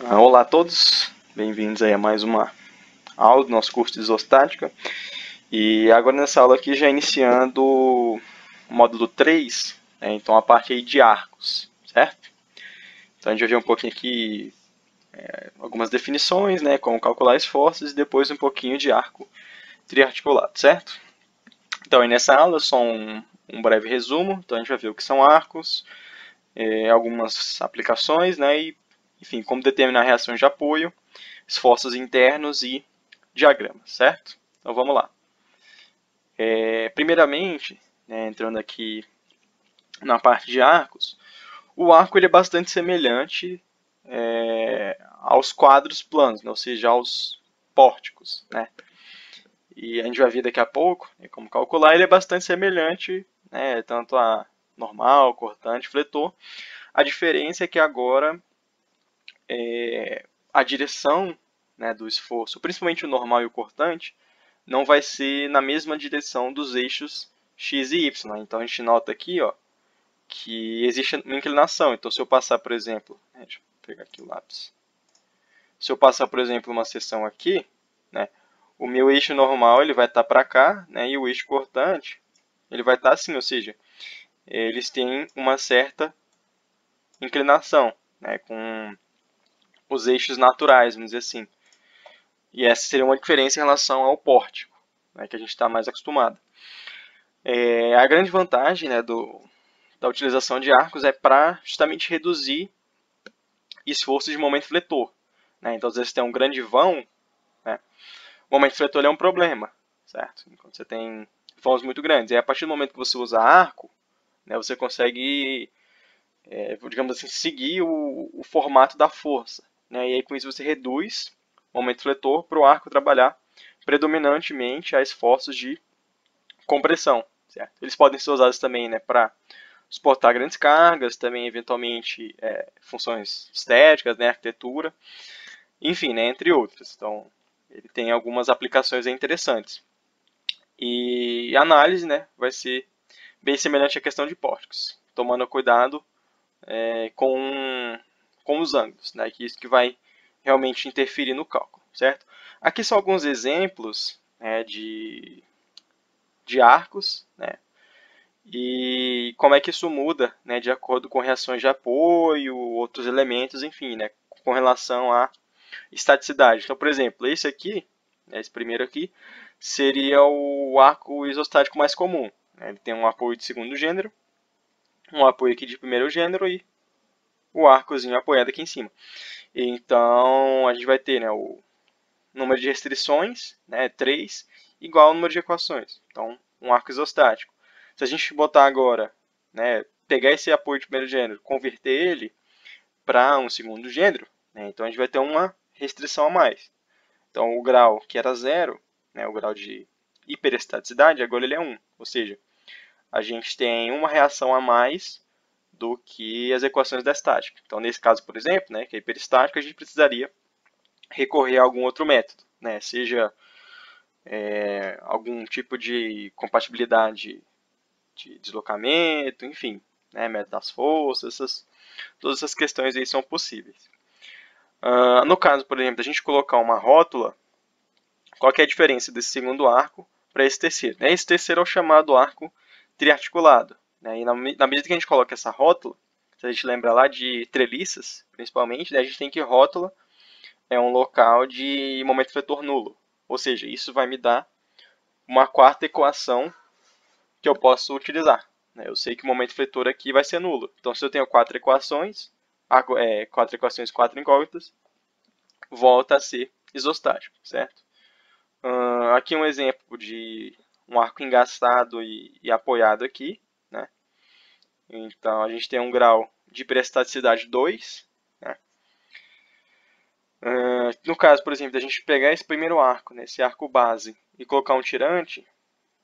Olá a todos, bem-vindos aí a mais uma aula do nosso curso de isostática. E agora nessa aula aqui já iniciando o módulo 3, né, então a parte aí de arcos, certo? Então a gente vai ver um pouquinho aqui algumas definições, né, como calcular esforços e depois um pouquinho de arco triarticulado, certo? Então aí nessa aula só um breve resumo, então a gente vai ver o que são arcos, algumas aplicações, né, e enfim, como determinar reações de apoio, esforços internos e diagramas, certo? Então vamos lá. Primeiramente, né, entrando aqui na parte de arcos, o arco ele é bastante semelhante aos quadros planos, né, ou seja, aos pórticos, né? E a gente vai ver daqui a pouco como calcular. Ele é bastante semelhante, né, tanto a normal, cortante, fletor. A diferença é que agora a direção, né, do esforço, principalmente o normal e o cortante, não vai ser na mesma direção dos eixos x e y. Então a gente nota aqui, ó, que existe uma inclinação. Então se eu passar, por exemplo, deixa eu pegar aqui o lápis. Se eu passar, por exemplo, uma seção aqui, né, o meu eixo normal ele vai estar para cá, né, e o eixo cortante ele vai estar assim, ou seja, eles têm uma certa inclinação, né, com os eixos naturais, vamos dizer assim. E essa seria uma diferença em relação ao pórtico, né, que a gente está mais acostumado. A grande vantagem, né, da utilização de arcos é para justamente reduzir esforço de momento fletor, né? Então, às vezes, você tem um grande vão, né? O momento fletor é um problema, certo? Quando você tem vãos muito grandes. E a partir do momento que você usa arco, né, você consegue, digamos assim, seguir o formato da força, né? E aí, com isso, você reduz o momento fletor para o arco trabalhar predominantemente a esforços de compressão, certo? Eles podem ser usados também, né, para suportar grandes cargas, também eventualmente funções estéticas, né, arquitetura, enfim, né, entre outras. Então, ele tem algumas aplicações interessantes. E a análise, né, vai ser bem semelhante à questão de pórticos, tomando cuidado com os ângulos, né, que isso que vai realmente interferir no cálculo, certo? Aqui são alguns exemplos, né, de arcos, né, e como é que isso muda, né, de acordo com reações de apoio, outros elementos, enfim, né, com relação à estaticidade. Então, por exemplo, esse aqui, né, esse primeiro aqui, seria o arco isostático mais comum. Né? Ele tem um apoio de segundo gênero, um apoio aqui de primeiro gênero e o arcozinho apoiado aqui em cima. Então, a gente vai ter, né, o número de restrições, né, 3, igual ao número de equações. Então, um arco isostático. Se a gente botar agora, né, pegar esse apoio de primeiro gênero, converter ele para um segundo gênero, né, então a gente vai ter uma restrição a mais. Então, o grau que era 0, né, o grau de hiperestaticidade, agora ele é 1. Ou seja, a gente tem uma reação a mais do que as equações da estática. Então, nesse caso, por exemplo, né, que é hiperestático, a gente precisaria recorrer a algum outro método, né, seja algum tipo de compatibilidade de deslocamento, enfim, né, método das forças, todas essas questões aí são possíveis. No caso, por exemplo, da gente colocar uma rótula, qual que é a diferença desse segundo arco para esse terceiro? Esse terceiro é o chamado arco triarticulado. Né? E na medida que a gente coloca essa rótula, se a gente lembra lá de treliças, principalmente, né, a gente tem que rótula é um local de momento fletor nulo. Ou seja, isso vai me dar uma quarta equação que eu posso utilizar. Eu sei que o momento fletor aqui vai ser nulo. Então, se eu tenho quatro equações, quatro incógnitas, volta a ser isostático, certo? Aqui um exemplo de um arco engaçado e apoiado aqui, né? Então, a gente tem um grau de prestaticidade 2. Né? No caso, por exemplo, da gente pegar esse primeiro arco, né, esse arco base, e colocar um tirante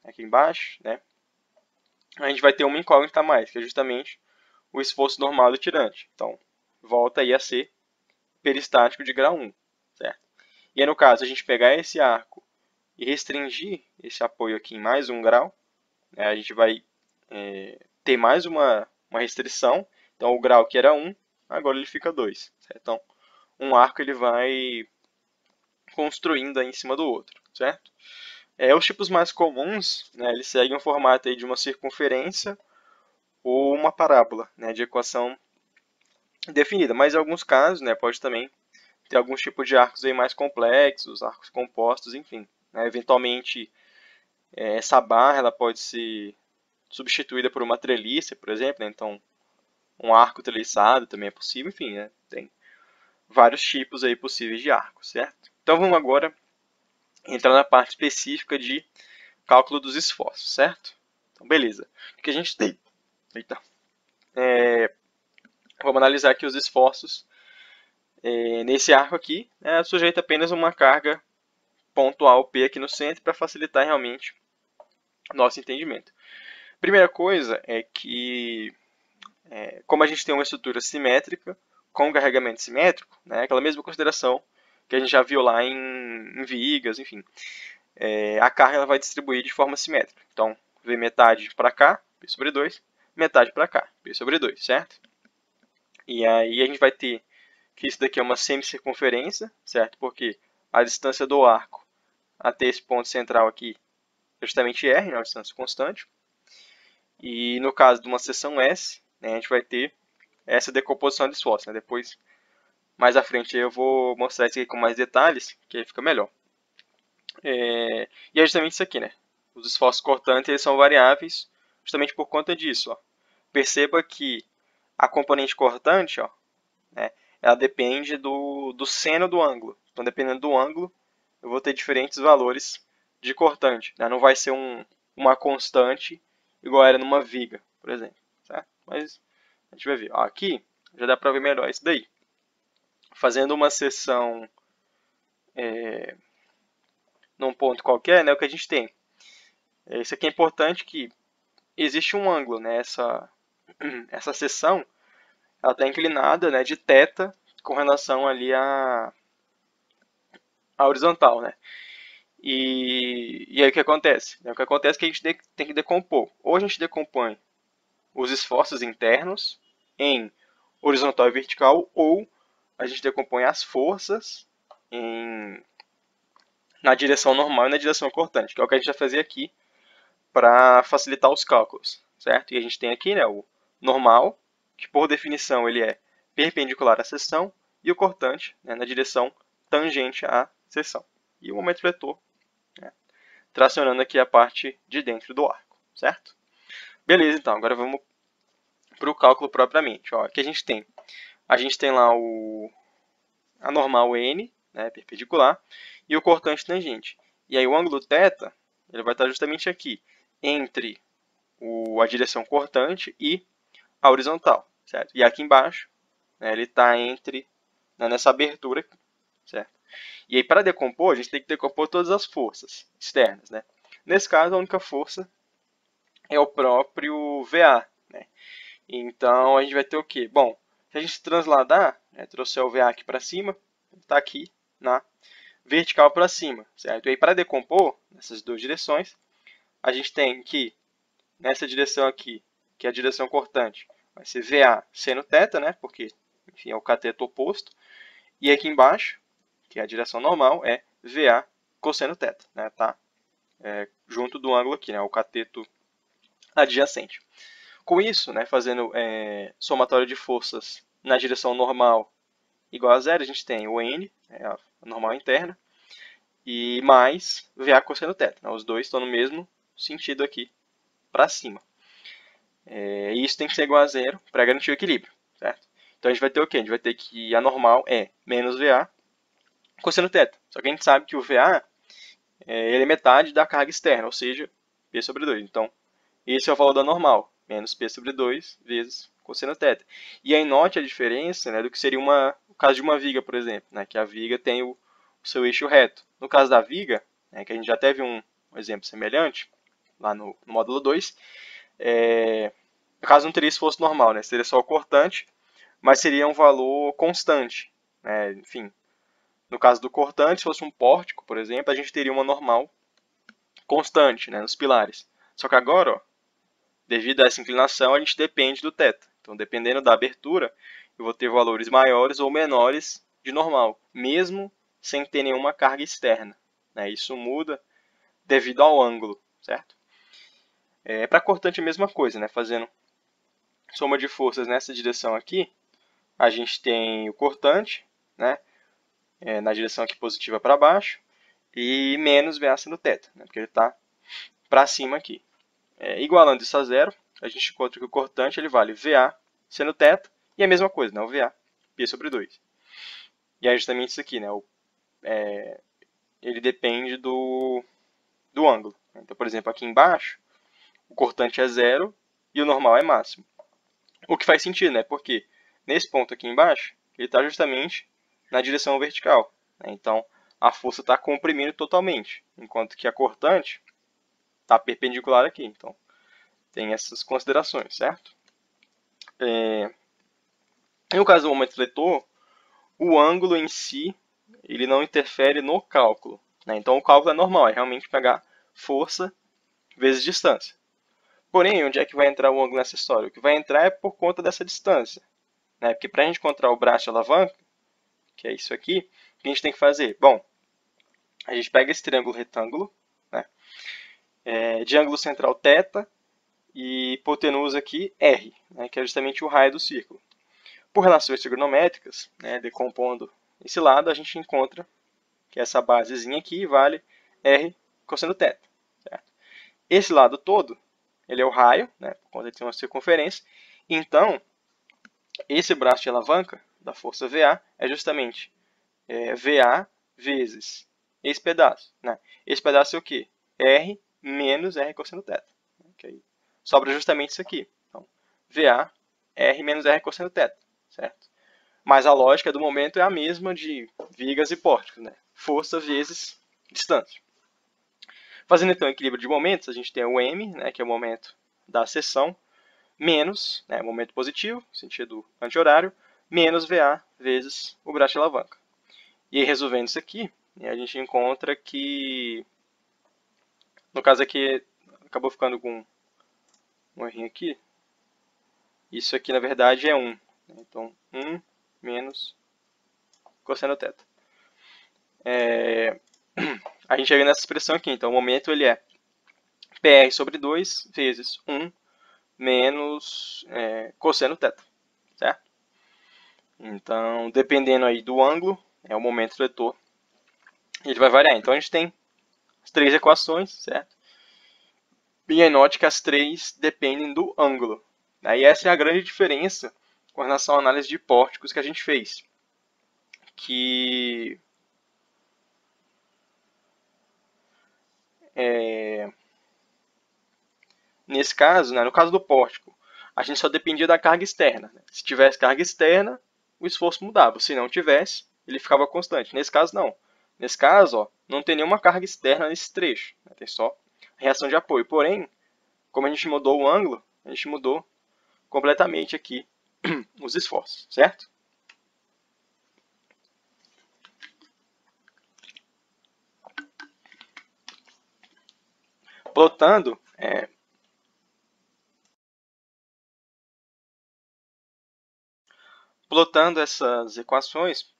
aqui embaixo, né, a gente vai ter uma incógnita a mais, que é justamente o esforço normal do tirante. Então, volta aí a ser peristático de grau 1, certo? E aí, no caso, a gente pegar esse arco e restringir esse apoio aqui em mais um grau, né, a gente vai ter mais uma restrição. Então, o grau que era 1, agora ele fica 2. Certo? Então, um arco ele vai construindo aí em cima do outro, certo? Os tipos mais comuns, né, eles seguem o formato aí de uma circunferência ou uma parábola, né, de equação definida, mas em alguns casos, né, pode também ter alguns tipos de arcos aí mais complexos, arcos compostos, enfim. Né, eventualmente, essa barra ela pode ser substituída por uma treliça, por exemplo, né, então um arco treliçado também é possível, enfim, né, tem vários tipos aí possíveis de arcos, certo? Então vamos agora entrar na parte específica de cálculo dos esforços, certo? Então, beleza. O que a gente tem? Eita. Vamos analisar aqui os esforços nesse arco aqui. Sujeito apenas uma carga pontual P aqui no centro para facilitar realmente o nosso entendimento. Primeira coisa é que, como a gente tem uma estrutura simétrica, com carregamento simétrico, né, aquela mesma consideração que a gente já viu lá em vigas, enfim, a carga ela vai distribuir de forma simétrica. Então, V metade para cá, P sobre 2, metade para cá, P sobre 2, certo? E aí a gente vai ter que isso daqui é uma semicircunferência, certo? Porque a distância do arco até esse ponto central aqui é justamente R, né, uma distância constante. E no caso de uma seção S, né, a gente vai ter essa decomposição de esforço. Né? Depois, mais à frente, eu vou mostrar isso aqui com mais detalhes, que aí fica melhor. E é justamente isso aqui, né? Os esforços cortantes eles são variáveis justamente por conta disso. Ó. Perceba que a componente cortante, ó, né, ela depende do seno do ângulo. Então, dependendo do ângulo, eu vou ter diferentes valores de cortante. Né? Não vai ser uma constante igual era numa viga, por exemplo. Certo? Mas a gente vai ver. Ó, aqui já dá para ver melhor isso daí. Fazendo uma seção num ponto qualquer, né, o que a gente tem. Isso aqui é importante que existe um ângulo. Né? Essa seção ela está inclinada, né, de θ com relação ali à horizontal, né? E aí o que acontece? O que acontece é que a gente tem que decompor. Ou a gente decompõe os esforços internos em horizontal e vertical, ou a gente decompõe as forças na direção normal e na direção cortante, que é o que a gente vai fazer aqui para facilitar os cálculos, certo? E a gente tem aqui, né, o normal, que por definição ele é perpendicular à seção, e o cortante, né, na direção tangente à seção. E o momento vetor, né, tracionando aqui a parte de dentro do arco, certo? Beleza, então, agora vamos para o cálculo propriamente. Ó, aqui a gente tem lá a normal N, né, perpendicular, e o cortante tangente. E aí o ângulo θ ele vai estar justamente aqui, entre a direção cortante e a horizontal, certo? E aqui embaixo, né, ele está nessa abertura aqui, certo? E aí para decompor, a gente tem que decompor todas as forças externas, né? Nesse caso, a única força é o próprio VA, né? Então a gente vai ter o quê? Bom, se a gente transladar, né, trouxer o VA aqui para cima, está aqui na vertical para cima, certo? E aí para decompor nessas duas direções, a gente tem que nessa direção aqui, que é a direção cortante, vai ser VA seno θ, né? Porque enfim, é o cateto oposto. E aqui embaixo, que é a direção normal, é VA cosseno θ, né? Tá junto do ângulo aqui, né? O cateto adjacente. Com isso, né, fazendo somatório de forças na direção normal igual a zero, a gente tem o N, a normal interna, e mais VA cosseno θ. Né? Os dois estão no mesmo sentido aqui, para cima. E isso tem que ser igual a zero para garantir o equilíbrio, certo? Então a gente vai ter o quê? A gente vai ter que a normal é menos VA cosseno θ. Só que a gente sabe que o VA ele é metade da carga externa, ou seja, P sobre 2. Então, esse é o valor da normal, menos P sobre 2 vezes cosseno θ. E aí note a diferença, né, do que seria o caso de uma viga, por exemplo, né, que a viga tem o seu eixo reto. No caso da viga, né, que a gente já teve um exemplo semelhante, lá no módulo 2, no caso não teria esforço normal, né, seria só o cortante, mas seria um valor constante. Né, enfim, no caso do cortante, se fosse um pórtico, por exemplo, a gente teria uma normal constante, né, nos pilares. Só que agora, ó, devido a essa inclinação, a gente depende do θ. Então, dependendo da abertura, eu vou ter valores maiores ou menores de normal, mesmo sem ter nenhuma carga externa, né? Isso muda devido ao ângulo, certo? Para cortante a mesma coisa, né? Fazendo soma de forças nessa direção aqui, a gente tem o cortante, né? Na direção aqui positiva para baixo, e menos VA seno θ, né? Porque ele está para cima aqui. Igualando isso a zero, a gente encontra que o cortante ele vale VA seno θ, e a mesma coisa, né? O VA, π sobre 2. E é justamente isso aqui, né? Ele depende do ângulo. Então, por exemplo, aqui embaixo, o cortante é zero e o normal é máximo. O que faz sentido, né? Porque nesse ponto aqui embaixo, ele está justamente na direção vertical, né? Então, a força está comprimindo totalmente, enquanto que a cortante está perpendicular aqui. Então, tem essas considerações, certo? No caso do momento fletor, o ângulo em si ele não interfere no cálculo, né? Então, o cálculo é normal, é realmente pegar força vezes distância. Porém, onde é que vai entrar o ângulo nessa história? O que vai entrar é por conta dessa distância, né? Porque para a gente encontrar o braço de alavanca, que é isso aqui, o que a gente tem que fazer? Bom, a gente pega esse triângulo retângulo, né? De ângulo central θ e hipotenusa aqui R, né? Que é justamente o raio do círculo. Por relações trigonométricas, né? Decompondo esse lado, a gente encontra que essa basezinha aqui vale R cosseno θ. Certo? Esse lado todo, ele é o raio, né? Por conta de ter uma circunferência. Então, esse braço de alavanca da força VA é justamente VA vezes esse pedaço, né? Esse pedaço é o quê? R menos R cosseno θ. Okay? Sobra justamente isso aqui. Então, VA, R menos R cosseno θ. Certo? Mas a lógica do momento é a mesma de vigas e pórticos, né? Força vezes distância. Fazendo então o equilíbrio de momentos, a gente tem o M, né, que é o momento da seção, menos, né, momento positivo, sentido anti-horário, menos VA vezes o braço de alavanca. E aí, resolvendo isso aqui, a gente encontra que, no caso aqui, acabou ficando com um errinho aqui. Isso aqui, na verdade, é 1. Então, 1 menos cosseno θ. A gente chega nessa expressão aqui. Então, o momento ele é PR sobre 2 vezes 1 menos cosseno θ. Certo? Então, dependendo aí do ângulo, o momento fletor, ele vai variar. Então, a gente tem as três equações, certo? E aí note que as três dependem do ângulo. E essa é a grande diferença com relação à análise de pórticos que a gente fez. Que nesse caso, né, no caso do pórtico, a gente só dependia da carga externa. Se tivesse carga externa, o esforço mudava. Se não tivesse, ele ficava constante. Nesse caso, não. Nesse caso, ó, não tem nenhuma carga externa nesse trecho. Tem só reação de apoio. Porém, como a gente mudou o ângulo, a gente mudou completamente aqui os esforços, certo? Plotando essas equações,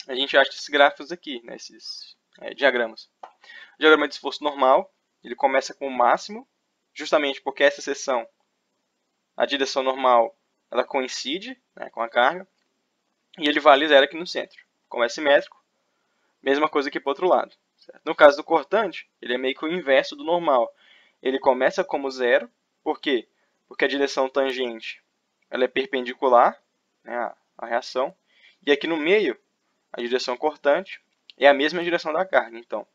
a gente acha esses gráficos aqui, né, esses diagramas. O diagrama de esforço normal, ele começa com o máximo, justamente porque essa seção, a direção normal, ela coincide, né, com a carga, e ele vale zero aqui no centro. Como é simétrico, mesma coisa aqui para o outro lado. Certo? No caso do cortante, ele é meio que o inverso do normal. Ele começa como zero, por quê? Porque a direção tangente ela é perpendicular, né, à reação, e aqui no meio, a direção cortante é a mesma direção da carga. Então,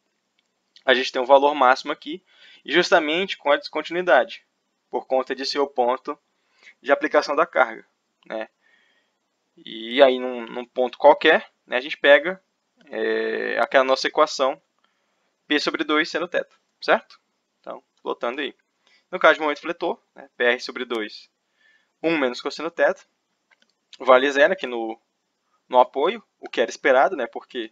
a gente tem um valor máximo aqui, e justamente com a descontinuidade, por conta de ser o ponto de aplicação da carga. Né? E aí, num ponto qualquer, né, a gente pega aquela nossa equação P sobre 2 seno θ, certo? Então, plotando aí. No caso de momento fletor, né, PR sobre 2, 1 menos cosseno θ, vale zero aqui no apoio, o que era esperado, né, porque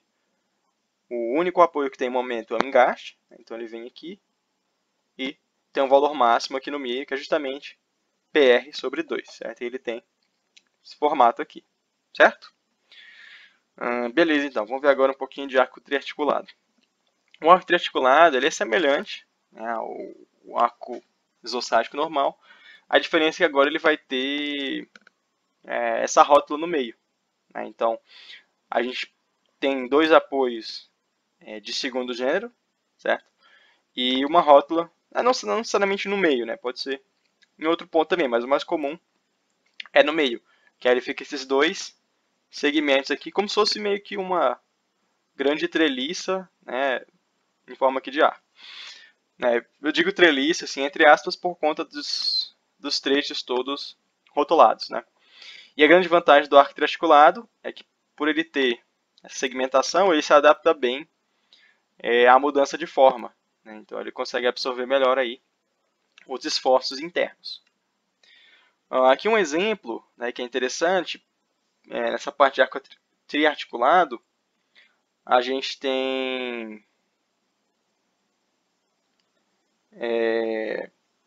o único apoio que tem em momento é o engaste, né, então ele vem aqui e tem um valor máximo aqui no meio, que é justamente PR sobre 2, certo? E ele tem esse formato aqui, certo? Beleza, então, vamos ver agora um pouquinho de arco triarticulado. O arco triarticulado ele é semelhante, né, ao arco isostático normal. A diferença é que agora ele vai ter essa rótula no meio. Né? Então, a gente tem dois apoios de segundo gênero, certo? E uma rótula, não necessariamente no meio, né? Pode ser em outro ponto também, mas o mais comum é no meio. Que aí fica esses dois segmentos aqui, como se fosse meio que uma grande treliça, né? Em forma aqui de arco. Né? Eu digo treliça, assim, entre aspas, por conta dos trechos todos rotulados, né? E a grande vantagem do arco triarticulado é que, por ele ter essa segmentação, ele se adapta bem à mudança de forma. Né? Então, ele consegue absorver melhor aí os esforços internos. Aqui um exemplo, né, que é interessante, nessa parte de arco triarticulado, a gente tem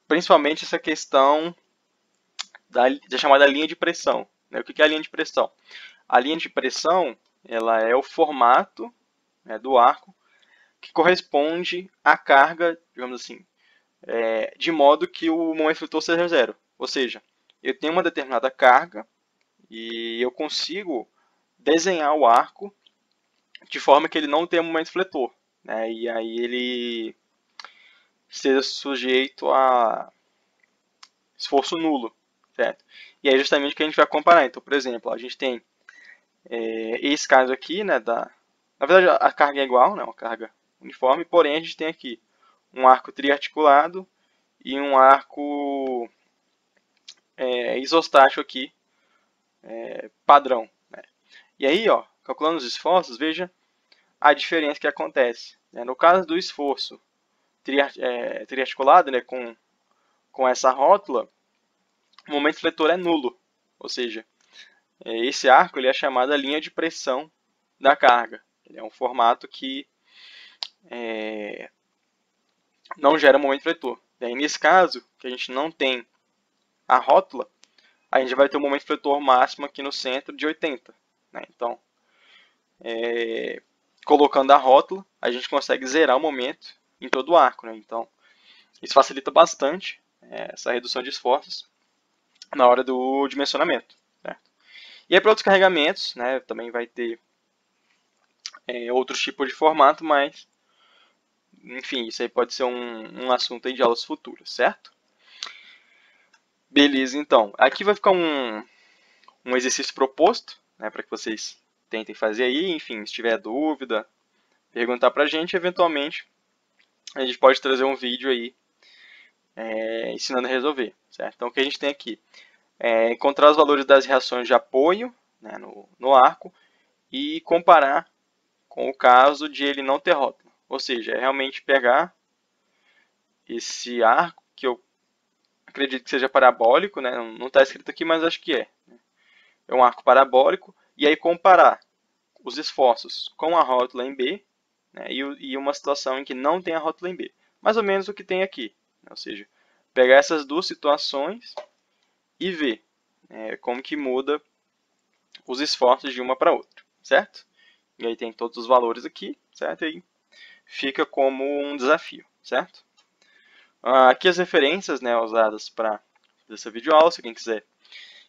principalmente essa questão da chamada linha de pressão. Né? O que é a linha de pressão? A linha de pressão ela é o formato, né, do arco que corresponde à carga, digamos assim, de modo que o momento flutor seja zero. Ou seja, eu tenho uma determinada carga e eu consigo desenhar o arco de forma que ele não tenha momento fletor. Né? E aí ele seja sujeito a esforço nulo. Certo? E aí justamente o que a gente vai comparar. Então, por exemplo, a gente tem esse caso aqui, né, na verdade a carga é igual, né, uma carga uniforme, porém a gente tem aqui um arco triarticulado e um arco isostático aqui, padrão. Né? E aí, ó, calculando os esforços, veja a diferença que acontece. Né? No caso do esforço triarticulado, né, com essa rótula, o momento fletor é nulo. Ou seja, esse arco ele é chamado a linha de pressão da carga. Ele é um formato que não gera momento fletor. E aí, nesse caso, que a gente não tem a rótula, a gente vai ter um momento fletor máximo aqui no centro de 80. Né? Então, colocando a rótula, a gente consegue zerar o momento em todo o arco. Né? Então, isso facilita bastante essa redução de esforços na hora do dimensionamento. Certo? E aí, para outros carregamentos, né, também vai ter outros tipos de formato, mas, enfim, isso aí pode ser um assunto aí de aulas futuras, certo? Beleza, então. Aqui vai ficar um exercício proposto, né, para que vocês tentem fazer aí. Enfim, se tiver dúvida, perguntar para a gente. Eventualmente, a gente pode trazer um vídeo aí ensinando a resolver. Certo? Então, o que a gente tem aqui é encontrar os valores das reações de apoio, né, no arco e comparar com o caso de ele não ter rótula. Ou seja, é realmente pegar esse arco, que eu acredito que seja parabólico, né, não está escrito aqui, mas acho que é. É um arco parabólico, e aí comparar os esforços com a rótula em B, né, e uma situação em que não tem a rótula em B. Mais ou menos o que tem aqui. Né, ou seja, pegar essas duas situações e ver como que muda os esforços de uma para outra, certo? E aí tem todos os valores aqui, certo? E aí fica como um desafio, certo? Aqui as referências, né, usadas para essa videoaula, se alguém quiser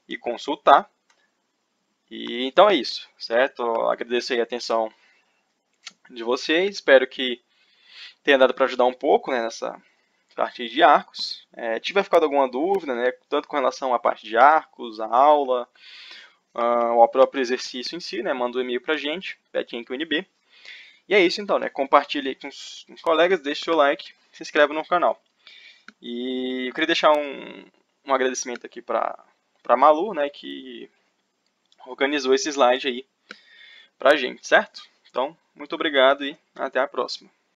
ir consultar. E então é isso, certo? Eu agradeço aí a atenção de vocês, espero que tenha dado para ajudar um pouco, né, nessa parte de arcos. Tiver ficado alguma dúvida, né, tanto com relação à parte de arcos, a aula, ao próprio exercício em si, né, manda um e-mail para a gente, petinqnb. E é isso então, né, compartilhe com os colegas, deixe seu like, se inscreva no canal. E eu queria deixar um agradecimento aqui para Malu, né, que organizou esse slide aí pra gente, certo? Então, muito obrigado e até a próxima.